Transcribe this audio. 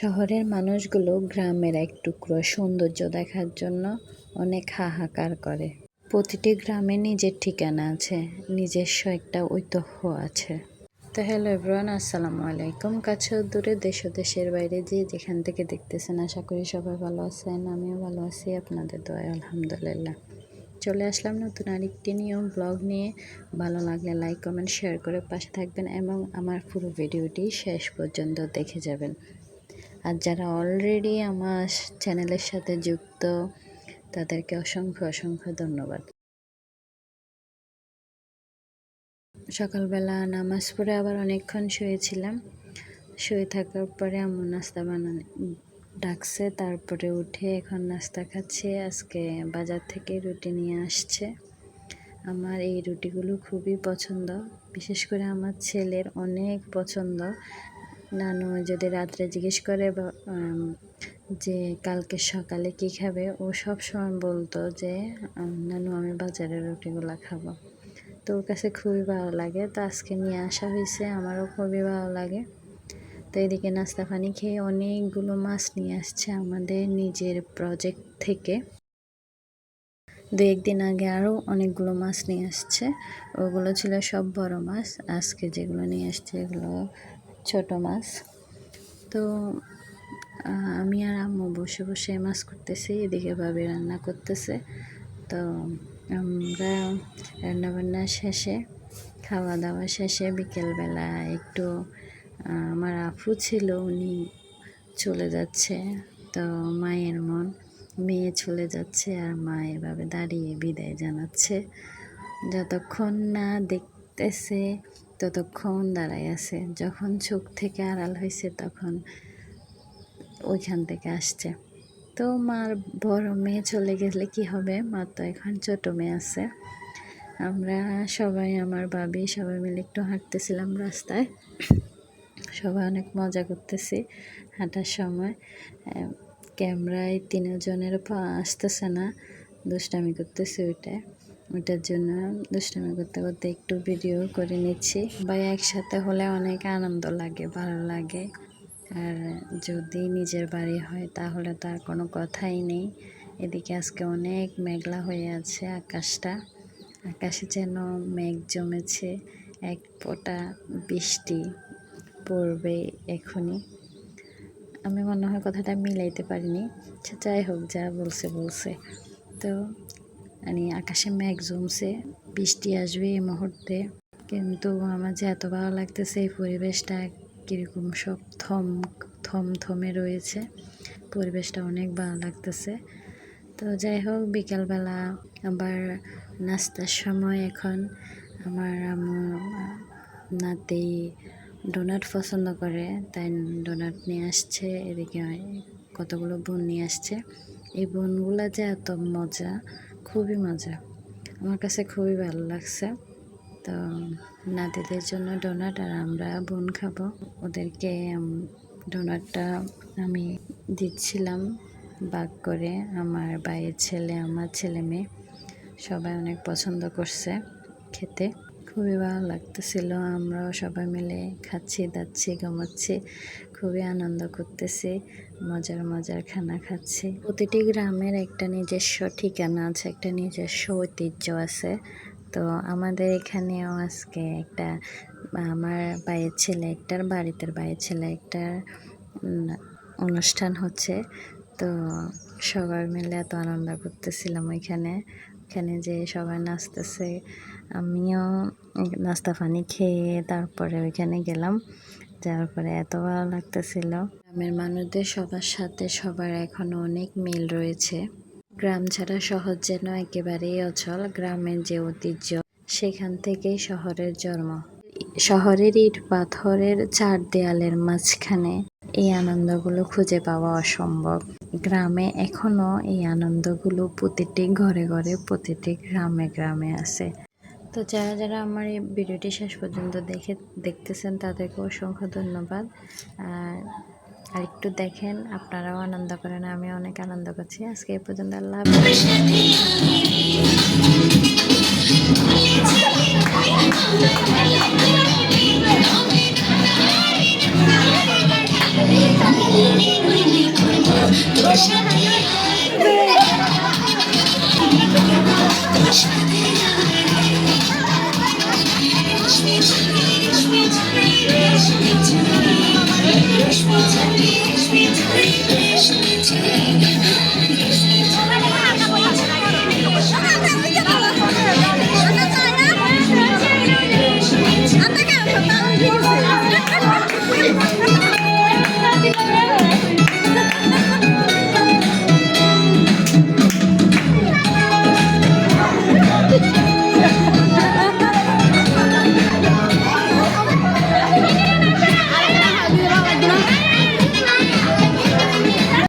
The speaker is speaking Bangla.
শহরের মানুষগুলো গ্রামের এক টুকরো সৌন্দর্য দেখার জন্য অনেক হাহাকার করে। প্রতিটি গ্রামে নিজের ঠিকানা আছে, নিজস্ব একটা ঐতিহ্য আছে। তো হ্যালো এভরিওয়ান, আসসালামু আলাইকুম। কাছে ও দূরে, দেশ ও দেশের বাইরে যে যেখান থেকে দেখতেছেন, আশা করি সবাই ভালো আছেন। আমিও ভালো আছি, আপনাদের দোয়ায় আলহামদুলিল্লাহ। চলে আসলাম নতুন আরেকটি নিয়ম ব্লগ নিয়ে। ভালো লাগলে লাইক কমেন্ট শেয়ার করে পাশে থাকবেন এবং আমার পুরো ভিডিওটি শেষ পর্যন্ত দেখে যাবেন। আর যারা অলরেডি আমার চ্যানেলের সাথে যুক্ত, তাদেরকে অসংখ্য অসংখ্য ধন্যবাদ। সকালবেলা নামাজ পড়ে আবার অনেকক্ষণ শুয়েছিলাম। শুয়ে থাকার পরে আম্মু নাস্তা বানানো ডাকছে, তারপরে উঠে এখন নাস্তা খাচ্ছি। আজকে বাজার থেকে রুটি নিয়ে আসছে। আমার এই রুটিগুলো খুবই পছন্দ, বিশেষ করে আমার ছেলের অনেক পছন্দ। নানু যদি রাত্রে জিজ্ঞেস করে যে কালকে সকালে কি খাবে, ও সব সময় বলতো যে নানু আমি বাজারের রুটিগুলো খাবো। তো ওর কাছে খুবই ভালো লাগে, তো আজকে নিয়ে আসা হয়েছে, আমারও খুবই ভালো লাগে। তো এদিকে নাস্তা পানি খেয়ে অনেকগুলো মাছ নিয়ে আসছে আমাদের নিজের প্রজেক্ট থেকে। দু একদিন আগে আরও অনেকগুলো মাছ নিয়ে আসছে, ওগুলো ছিল সব বড় মাছ। আজকে যেগুলো নিয়ে আসছে এগুলো ছোট মাছ। তো আমি আর আম্মু বসে বসে মাছ করতেছি, এদিকে ভাবি রান্না করতেছে। তো আমরা রান্নাবান্না শেষে, খাওয়া দাওয়া শেষে বিকেলবেলা একটু আমার আপু ছিল, উনি চলে যাচ্ছে। তো মায়ের মন, মেয়ে চলে যাচ্ছে আর মা এভাবে দাঁড়িয়ে বিদায় জানাচ্ছে। যতক্ষণ না দেখতেছে ততক্ষণ দাঁড়ায় আছে, যখন চোখ থেকে আড়াল হয়েছে তখন ওইখান থেকে আসছে। তো মার বড় মেয়ে চলে গেলে কি হবে, মা তো এখন ছোট মেয়ে আছে। আমরা সবাই, আমার ভাবি সবাই মিলে একটু হাঁটতেছিলাম রাস্তায়, সবাই অনেক মজা করতেছি হাঁটার সময়। ক্যামেরায় তিনজনের পা আসতেছে না, দুষ্টামি করতেছি ওইটার জন্য দুষ্টামি করতে করতে একটু ভিডিও করে নিচ্ছি। ভাই একসাথে হলে অনেক আনন্দ লাগে, ভালো লাগে। আর যদি নিজের বাড়ি হয় তাহলে তার কোনো কথাই নেই। এদিকে আজকে অনেক মেঘলা হয়ে আছে আকাশটা, আকাশে যেন মেঘ জমেছে, এক ফোঁটা বৃষ্টি পড়বে এখনই। আমি মনে হয় কথাটা মিলাইতে পারিনি, যাই হোক, যা বলছে। তো আকাশে মেঘ জমছে, বৃষ্টি আসবে এই মুহূর্তে। কিন্তু আমার যে এত ভালো লাগতেছে, এই পরিবেশটা কীরকম সব থমথমে রয়েছে, পরিবেশটা অনেক ভালো লাগতেছে। তো যাই হোক, বিকালবেলা আবার নাস্তার সময় এখন আমার আম্মু নাতি ডোনাট পছন্দ করে, তাই ডোনাট নিয়ে আসছে। এদিকে কতগুলো বোন নিয়ে আসছে। এই বোনগুলো যে এত মজা, খুবই মজা, আমার কাছে খুবই ভালো লাগছে। তো নাতিদের জন্য ডোনাট, আর আমরা বোন খাবো। ওদেরকে ডোনাটটা আমি দিচ্ছিলাম ভাগ করে। আমার ভাইয়ের ছেলে, আমার ছেলে মেয়ে সবাই অনেক পছন্দ করছে খেতে, খুবই ভালো লাগতেছিল। আমরাও সবাই মিলে খাচ্ছি, দাচ্ছি, ঘুমাচ্ছি, খুবই আনন্দ করতেছি, মজার খানা খাচ্ছি। প্রতিটি গ্রামের একটা নিজস্ব ঠিকানা আছে, একটা নিজস্ব ঐতিহ্য আছে। তো আমাদের এখানেও আজকে একটা, আমার ভাইয়ের ছেলে একটার, বাড়িতে ভাইয়ের ছেলে একটার অনুষ্ঠান হচ্ছে। তো সবাই মিলে এত আনন্দ করতেছিলাম ওইখানে যে সবাই নাচতেছে। আমিও নাস্তা পানি খেয়ে তারপরে ওইখানে গেলাম, যাওয়ার পরে এত ভালো লাগতেছিল। গ্রামের মানুষদের সবার সাথে সবার এখনো অনেক মিল রয়েছে। গ্রাম ছাড়া শহর যেন একেবারেই অচল। গ্রামের যে ঐতিহ্য, সেখান থেকেই শহরের জন্ম। শহরের ইট পাথরের চার দেয়ালের মাঝখানে এই আনন্দগুলো খুঁজে পাওয়া অসম্ভব। গ্রামে এখনো এই আনন্দগুলো প্রতিটি ঘরে ঘরে, প্রতিটি গ্রামে গ্রামে আছে। তো যারা আমার এই ভিডিওটি শেষ পর্যন্ত দেখতেছেন, তাদেরকে অসংখ্য ধন্যবাদ। আর একটু দেখেন, আপনারাও আনন্দ করেন, আমি অনেক আনন্দ করছি। আজকে এই পর্যন্ত, আল্লাহ হাফেজ।